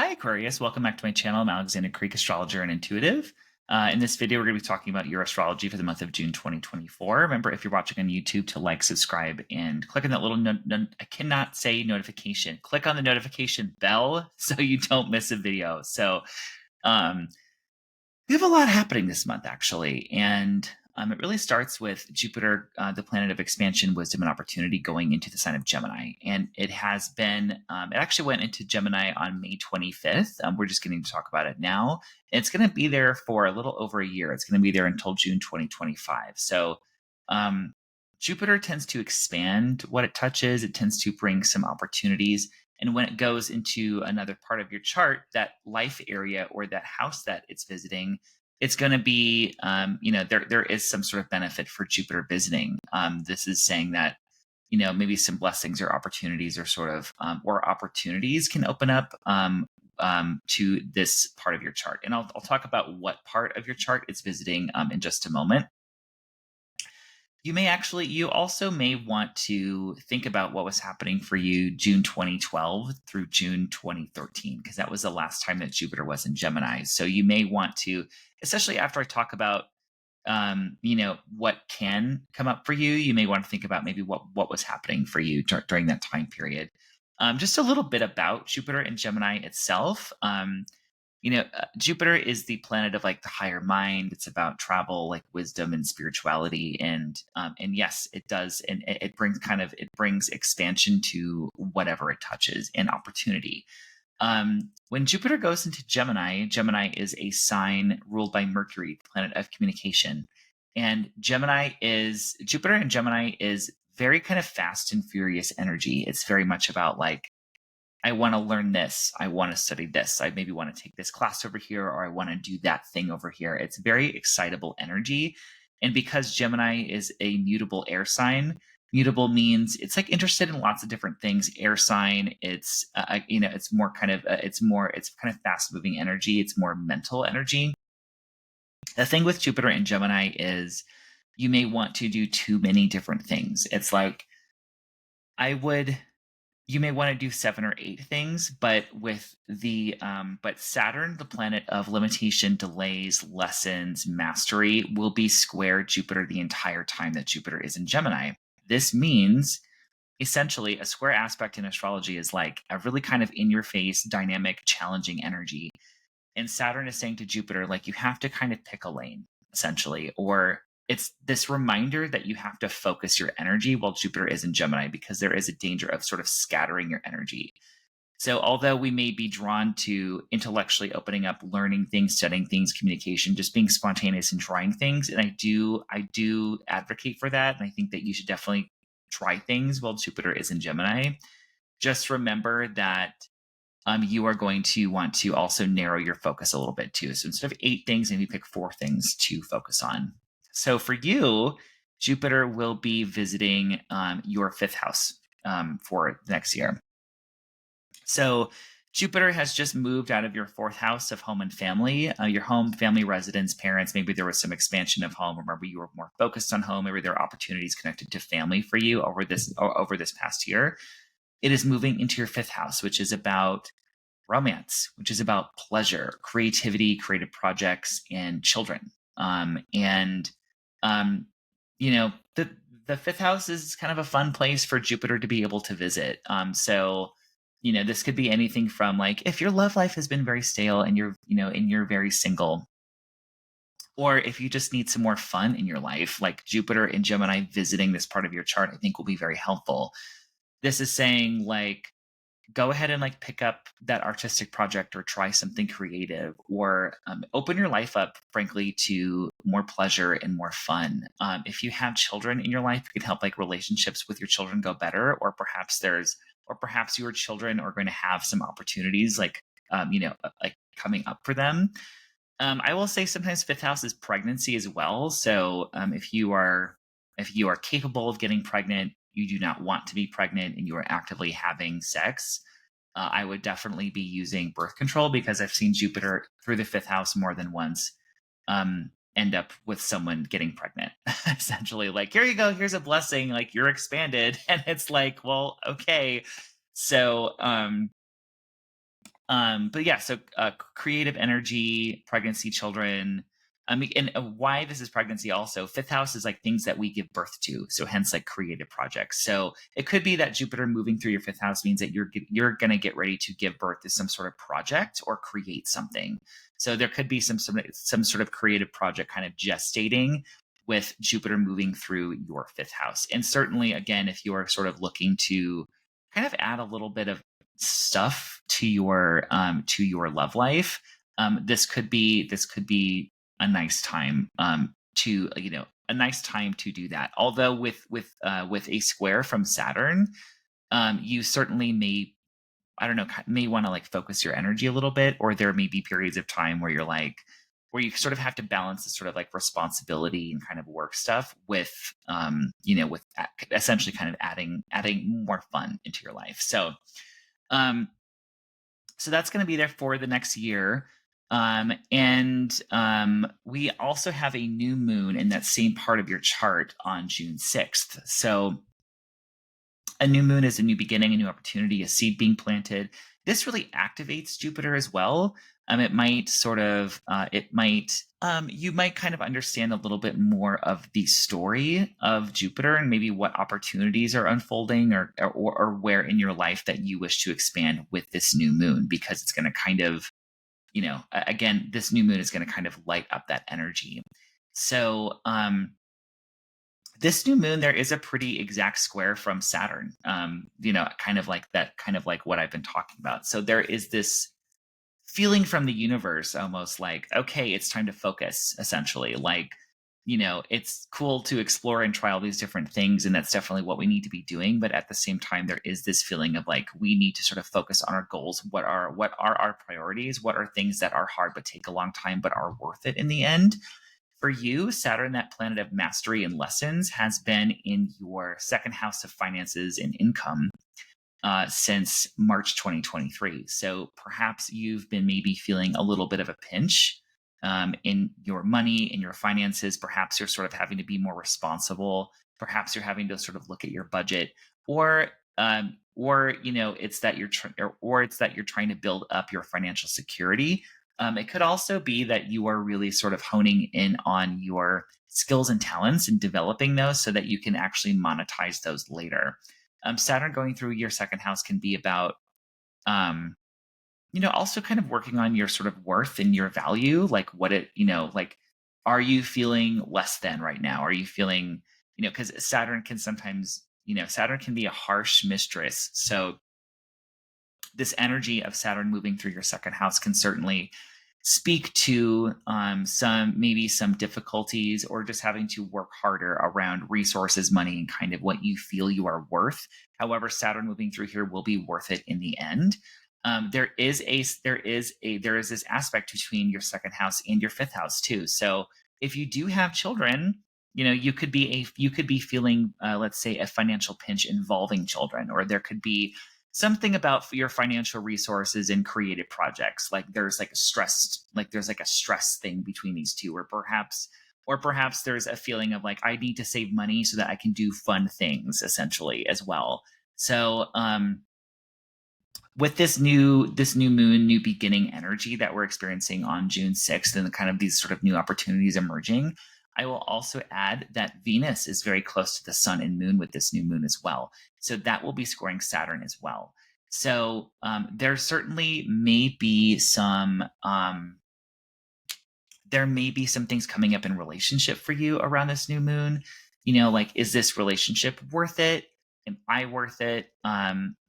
Hi, Aquarius. Welcome back to my channel. I'm Alexander Creek, astrologer and intuitive. In this video, we're going to be talking about your astrology for the month of June 2024. Remember, if you're watching on YouTube, to like, subscribe, and click on that little, I cannot say notification. Click on the notification bell so you don't miss a video. So um, we have a lot happening this month, actually. And it really starts with Jupiter, the planet of expansion, wisdom, and opportunity, going into the sign of Gemini. And it has been, it actually went into Gemini on May 25th. We're just getting to talk about it now. It's going to be there for a little over a year. It's going to be there until June 2025. So um, Jupiter tends to expand what it touches, it tends to bring some opportunities. And when it goes into another part of your chart, that life area or that house that it's visiting, it's going to be, there is some sort of benefit for Jupiter visiting. This is saying that, maybe some blessings or opportunities or opportunities can open up to this part of your chart. And I'll talk about what part of your chart it's visiting in just a moment. You also may want to think about what was happening for you June 2012 through June 2013, because that was the last time that Jupiter was in Gemini. So you may want to, especially after I talk about, what can come up for you, you may want to think about maybe what was happening for you during that time period. Just a little bit about Jupiter and Gemini itself. Jupiter is the planet of like the higher mind. It's about travel, like wisdom and spirituality, and yes, it does, and it brings expansion to whatever it touches and opportunity. When Jupiter goes into Gemini, Gemini is a sign ruled by Mercury, the planet of communication, and Jupiter and Gemini is very kind of fast and furious energy. It's very much about like, I want to learn this. I want to study this. I maybe want to take this class over here, or I want to do that thing over here. It's very excitable energy. And because Gemini is a mutable air sign, mutable means it's like interested in lots of different things. Air sign, it's more kind of, it's kind of fast moving energy. It's more mental energy. The thing with Jupiter and Gemini is you may want to do too many different things. It's like, you may want to do 7 or 8 things, but but Saturn, the planet of limitation, delays, lessons, mastery, will be square Jupiter the entire time that Jupiter is in Gemini. This means essentially a square aspect in astrology is like a really kind of in your face, dynamic, challenging energy. And Saturn is saying to Jupiter, like, you have to kind of pick a lane, essentially, or it's this reminder that you have to focus your energy while Jupiter is in Gemini, because there is a danger of sort of scattering your energy. So although we may be drawn to intellectually opening up, learning things, studying things, communication, just being spontaneous and trying things, and I do advocate for that, and I think that you should definitely try things while Jupiter is in Gemini. Just remember that you are going to want to also narrow your focus a little bit too. So instead of 8 things, maybe pick 4 things to focus on. So for you, Jupiter will be visiting your 5th house for next year. So Jupiter has just moved out of your 4th house of home and family, your home, family, residence, parents. Maybe there was some expansion of home, or maybe you were more focused on home. Maybe there are opportunities connected to family for you over this past year. It is moving into your 5th house, which is about romance, which is about pleasure, creativity, creative projects, and children. And the 5th house is kind of a fun place for Jupiter to be able to visit. So this could be anything from like, if your love life has been very stale and you're very single, or if you just need some more fun in your life, like Jupiter and Gemini visiting this part of your chart, I think will be very helpful. This is saying like, go ahead and like pick up that artistic project or try something creative, or open your life up, frankly, to more pleasure and more fun. If you have children in your life, it can help like relationships with your children go better, or perhaps your children are going to have some opportunities like coming up for them. I will say sometimes 5th house is pregnancy as well. So if you are capable of getting pregnant, you do not want to be pregnant, and you are actively having sex, I would definitely be using birth control, because I've seen Jupiter through the 5th house more than once end up with someone getting pregnant. Essentially, like, here you go, here's a blessing, like you're expanded. And it's like, well, okay. So But yeah, so creative energy, pregnancy, children. And why this is pregnancy also, fifth house is like things that we give birth to. So hence like creative projects. So it could be that Jupiter moving through your fifth house means that you're going to get ready to give birth to some sort of project or create something. So there could be some sort of creative project kind of gestating with Jupiter moving through your fifth house. And certainly, again, if you are sort of looking to kind of add a little bit of stuff to your love life, this could be a nice time to a nice time to do that. Although with a square from Saturn, you certainly may, I don't know, may want to like focus your energy a little bit, or there may be periods of time where you're like, where you sort of have to balance this sort of like responsibility and kind of work stuff with, with essentially kind of adding more fun into your life. Um, so that's going to be there for the next year. And we also have a new moon in that same part of your chart on June 6th. So a new moon is a new beginning, a new opportunity, a seed being planted. This really activates Jupiter as well. It might sort of, you might kind of understand a little bit more of the story of Jupiter and maybe what opportunities are unfolding or where in your life that you wish to expand with this new moon, because it's going to kind of, again, this new moon is going to kind of light up that energy. So, this new moon, there is a pretty exact square from Saturn, kind of like that, kind of like what I've been talking about. So there is this feeling from the universe, almost like, okay, it's time to focus, essentially. Like, it's cool to explore and try all these different things, and that's definitely what we need to be doing. But at the same time, there is this feeling of like, we need to sort of focus on our goals. What are our priorities? What are things that are hard but take a long time but are worth it in the end? For you, Saturn, that planet of mastery and lessons, has been in your second house of finances and income since March 2023. So perhaps you've been maybe feeling a little bit of a pinch in your money, in your finances. Perhaps you're sort of having to be more responsible. Perhaps you're having to sort of look at your budget, or it's that you're trying to build up your financial security. It could also be that you are really sort of honing in on your skills and talents and developing those so that you can actually monetize those later. Saturn going through your second house can be about, also kind of working on your sort of worth and your value. Like like, are you feeling less than right now? Are you feeling, because Saturn can sometimes, Saturn can be a harsh mistress. So this energy of Saturn moving through your second house can certainly speak to some difficulties, or just having to work harder around resources, money, and kind of what you feel you are worth. However, Saturn moving through here will be worth it in the end. There is this aspect between your second house and your fifth house too. So if you do have children, you could be feeling, let's say, a financial pinch involving children, or there could be something about your financial resources in creative projects. Like there's like a stress thing between these two, or perhaps there's a feeling of like, I need to save money so that I can do fun things, essentially, as well. So with this new moon, new beginning energy that we're experiencing on June 6th, and the kind of these sort of new opportunities emerging, I will also add that Venus is very close to the sun and moon with this new moon as well. So that will be scoring Saturn as well. So there certainly may be some things coming up in relationship for you around this new moon. Like, is this relationship worth it? Am I worth it?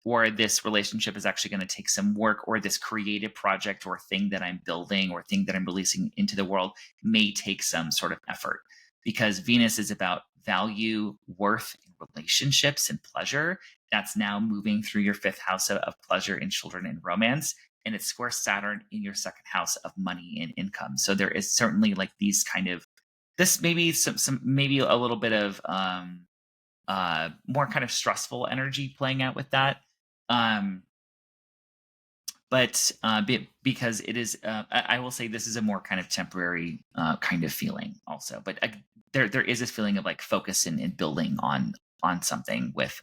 Or this relationship is actually going to take some work, or this creative project or thing that I'm building or thing that I'm releasing into the world may take some sort of effort, because Venus is about value, worth, and relationships and pleasure. That's now moving through your fifth house of pleasure and children and romance. And it's square Saturn in your second house of money and income. So there is certainly like these kind of, this maybe some maybe a little bit of more kind of stressful energy playing out with that. But because it is, I will say this is a more kind of temporary kind of feeling also. But there is this feeling of like focus and building on something with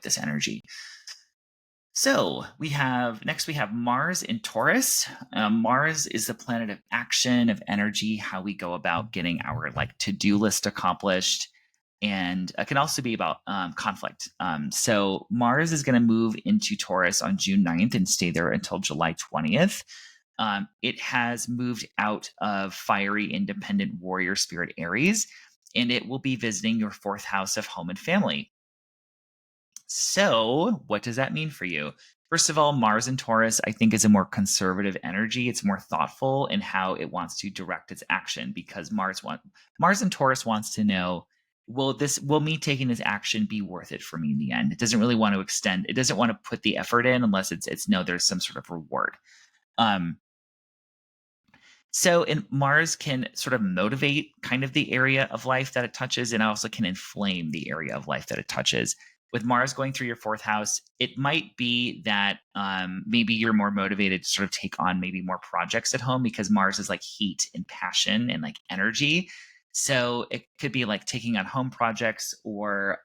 this energy. So next we have Mars in Taurus. Mars is the planet of action, of energy, how we go about getting our like to-do list accomplished, and it can also be about conflict. So Mars is going to move into Taurus on June 9th and stay there until July 20th. It has moved out of fiery, independent warrior spirit Aries, and it will be visiting your fourth house of home and family. So, what does that mean for you? First of all, Mars in Taurus, I think, is a more conservative energy. It's more thoughtful in how it wants to direct its action because Mars in Taurus wants to know, will me taking this action be worth it for me in the end? It doesn't really want to extend. It doesn't want to put the effort in unless it's no, there's some sort of reward. Um, and Mars can sort of motivate kind of the area of life that it touches, and also can inflame the area of life that it touches. With Mars going through your fourth house, it might be that maybe you're more motivated to sort of take on maybe more projects at home because Mars is like heat and passion and like energy. So it could be like taking on home projects or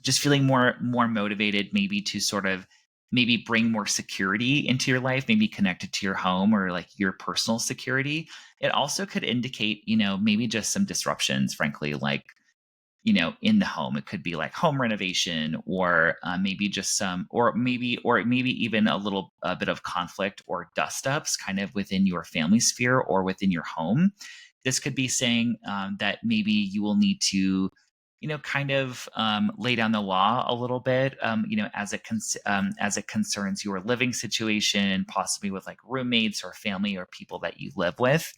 just feeling more motivated maybe to sort of maybe bring more security into your life, maybe connected to your home or like your personal security. It also could indicate, maybe just some disruptions, frankly, like, in the home. It could be like home renovation or maybe just or maybe even a little bit of conflict or dust ups kind of within your family sphere or within your home. This could be saying that maybe you will need to kind of lay down the law a little bit, as it concerns your living situation, possibly with like roommates or family or people that you live with.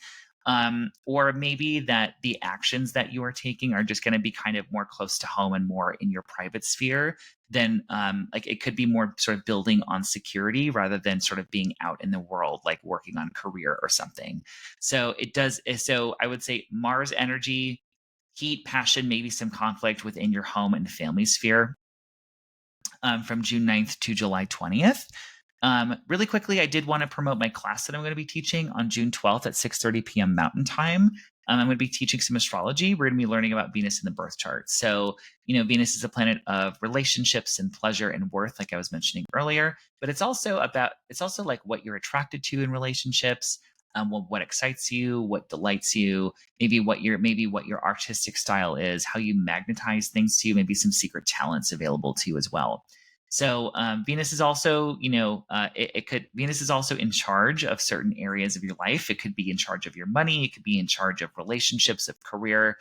Or maybe that the actions that you are taking are just going to be kind of more close to home and more in your private sphere than like it could be more sort of building on security rather than sort of being out in the world, like working on career or something. So I would say Mars energy, heat, passion, maybe some conflict within your home and family sphere from June 9th to July 20th. Really quickly, I did want to promote my class that I'm going to be teaching on June 12th at 6:30 p.m. Mountain Time. I'm going to be teaching some astrology. We're going to be learning about Venus in the birth chart. So, Venus is a planet of relationships and pleasure and worth, like I was mentioning earlier. But it's also like what you're attracted to in relationships, what excites you, what delights you, maybe what your artistic style is, how you magnetize things to you, maybe some secret talents available to you as well. So Venus is also, Venus is also in charge of certain areas of your life. It could be in charge of your money. It could be in charge of relationships, of career,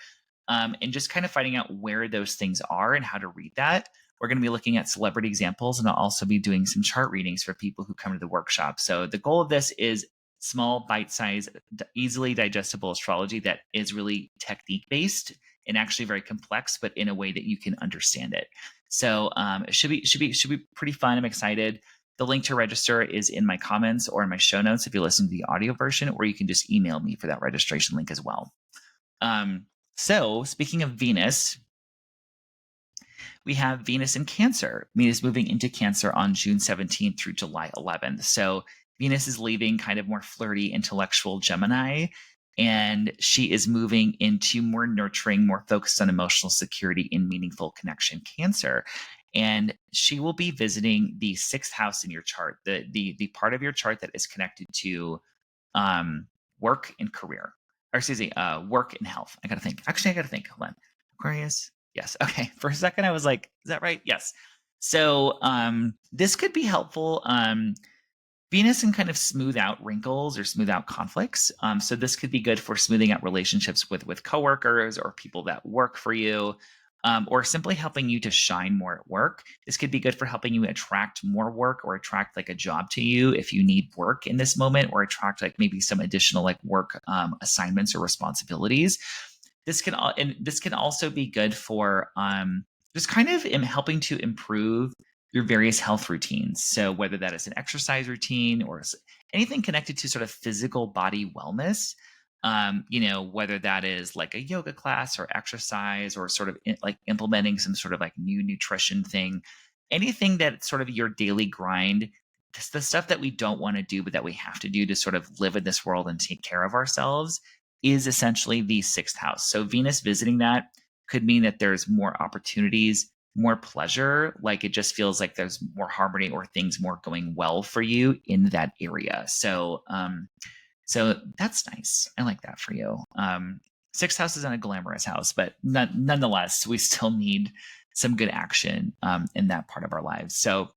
and just kind of finding out where those things are and how to read that. We're going to be looking at celebrity examples, and I'll also be doing some chart readings for people who come to the workshop. So the goal of this is small, bite-sized, easily digestible astrology that is really technique-based and actually very complex, but in a way that you can understand it. So it should be pretty fun. I'm excited. The link to register is in my comments or in my show notes if you listen to the audio version, or you can just email me for that registration link as well. So speaking of Venus, we have Venus in Cancer. Venus moving into Cancer on June 17th through July 11th. So Venus is leaving kind of more flirty, intellectual Gemini, and she is moving into more nurturing, more focused on emotional security in meaningful connection Cancer. And she will be visiting the sixth house in your chart, the part of your chart that is connected to work and career, or excuse me, work and health. I gotta think. Actually, I gotta think. Hold on. Aquarius. Yes. Okay. For a second, I was like, is that right? Yes. So this could be helpful. Venus can kind of smooth out wrinkles or smooth out conflicts. So this could be good for smoothing out relationships with coworkers or people that work for you, or simply helping you to shine more at work. This could be good for helping you attract more work or attract like a job to you if you need work in this moment, or attract like maybe some additional like work assignments or responsibilities. This can also be good for just kind of helping to improve your various health routines. So whether that is an exercise routine or anything connected to sort of physical body wellness, whether that is like a yoga class or exercise or sort of like implementing some sort of like new nutrition thing, anything that sort of your daily grind, the stuff that we don't want to do, but that we have to do to sort of live in this world and take care of ourselves is essentially the sixth house. So Venus visiting that could mean that there's more opportunities more pleasure. Like it just feels like there's more harmony or things more going well for you in that area. So that's nice. I like that for you. Sixth house isn't a glamorous house, but nonetheless, we still need some good action in that part of our lives. So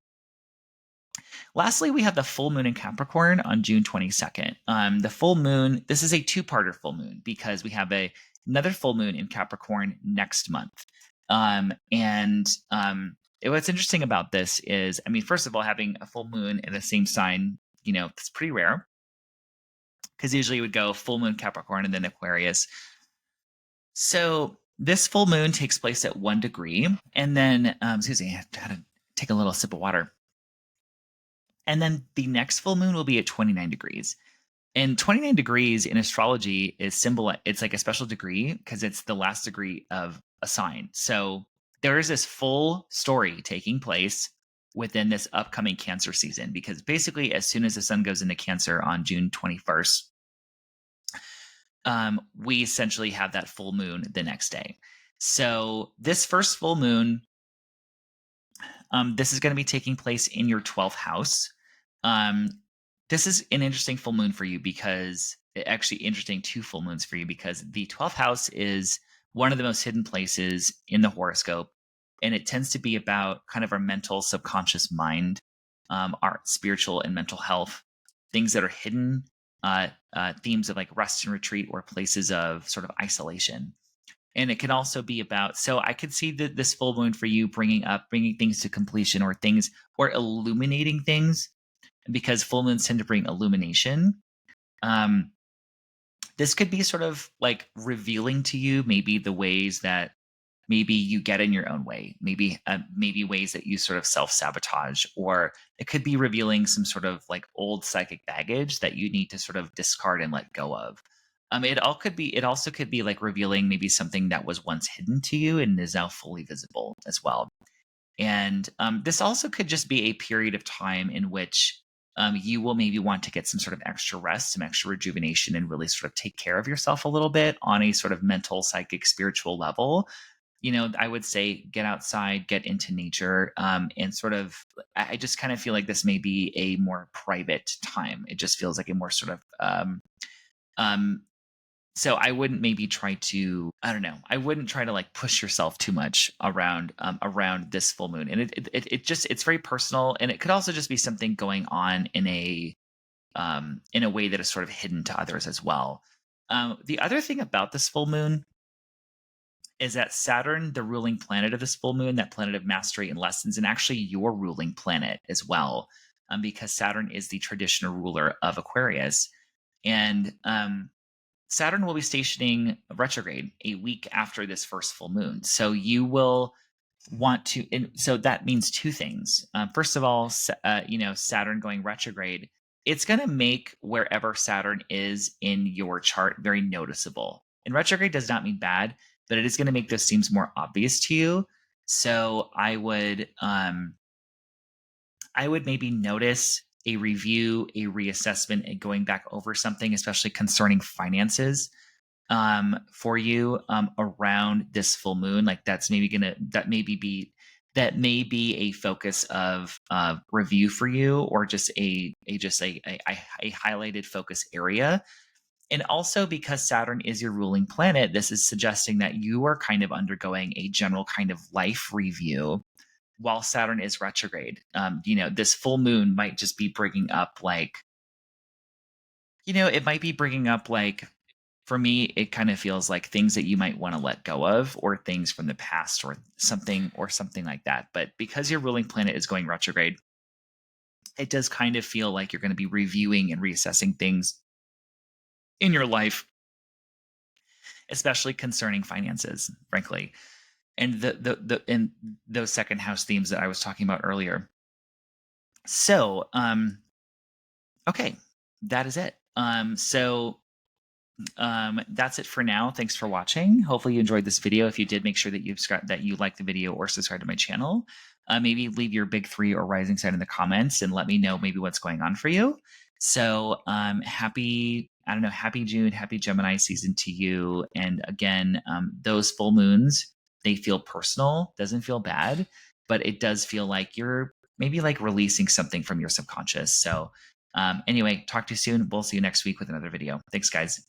lastly, we have the full moon in Capricorn on June 22nd. The full moon, this is a two-parter full moon because we have another full moon in Capricorn next month. What's interesting about this is, I mean, first of all, having a full moon in the same sign, it's pretty rare because usually you would go full moon Capricorn and then Aquarius. So this full moon takes place at 1 degree, and then, excuse me, I had to take a little sip of water. And then the next full moon will be at 29 degrees. And 29 degrees in astrology is it's like a special degree because it's the last degree of a sign. So there is this full story taking place within this upcoming Cancer season, because basically as soon as the sun goes into Cancer on June 21st, we essentially have that full moon the next day. So this first full moon, this is going to be taking place in your 12th house. This is an interesting full moon for you because actually interesting two full moons for you because the 12th house is one of the most hidden places in the horoscope. And it tends to be about kind of our mental subconscious mind, our spiritual and mental health, things that are hidden, themes of like rest and retreat or places of sort of isolation. And it can also be about, so I could see that this full moon for you bringing things to completion or illuminating things, because full moons tend to bring illumination. This could be sort of like revealing to you maybe the ways that maybe you get in your own way, maybe ways that you sort of self-sabotage, or it could be revealing some sort of like old psychic baggage that you need to sort of discard and let go of. It also could be like revealing maybe something that was once hidden to you and is now fully visible as well. And this also could just be a period of time in which you will maybe want to get some sort of extra rest, some extra rejuvenation, and really sort of take care of yourself a little bit on a sort of mental, psychic, spiritual level. I would say get outside, get into nature, and sort of, I just kind of feel like this may be a more private time. It just feels like a more sort of, so I wouldn't maybe try to, I don't know, I wouldn't try to like push yourself too much around this full moon. And it's very personal. And it could also just be something going on in a way that is sort of hidden to others as well. The other thing about this full moon is that Saturn, the ruling planet of this full moon, that planet of mastery and lessons, and actually your ruling planet as well, because Saturn is the traditional ruler of Aquarius. And Saturn will be stationing retrograde a week after this first full moon. So you will want to, so that means two things. First of all, Saturn going retrograde, it's going to make wherever Saturn is in your chart very noticeable. And retrograde does not mean bad, but it is going to make those themes more obvious to you. So I would maybe notice a review, a reassessment, and going back over something, especially concerning finances, for you around this full moon. Like that may be a focus of review for you, or just a highlighted focus area. And also because Saturn is your ruling planet, this is suggesting that you are kind of undergoing a general kind of life review while Saturn is retrograde. This full moon might just be bringing up like, it might be bringing up like, for me, it kind of feels like things that you might want to let go of, or things from the past, or something like that. But because your ruling planet is going retrograde, it does kind of feel like you're going to be reviewing and reassessing things in your life, especially concerning finances, frankly, and and those second house themes that I was talking about earlier. So, okay, that is it. That's it for now. Thanks for watching. Hopefully you enjoyed this video. If you did, make sure that you like the video or subscribe to my channel. Maybe leave your big 3 or rising sign in the comments and let me know maybe what's going on for you. So happy June, happy Gemini season to you. And again, those full moons they feel personal, doesn't feel bad, but it does feel like you're maybe like releasing something from your subconscious. So anyway, talk to you soon. We'll see you next week with another video. Thanks, guys.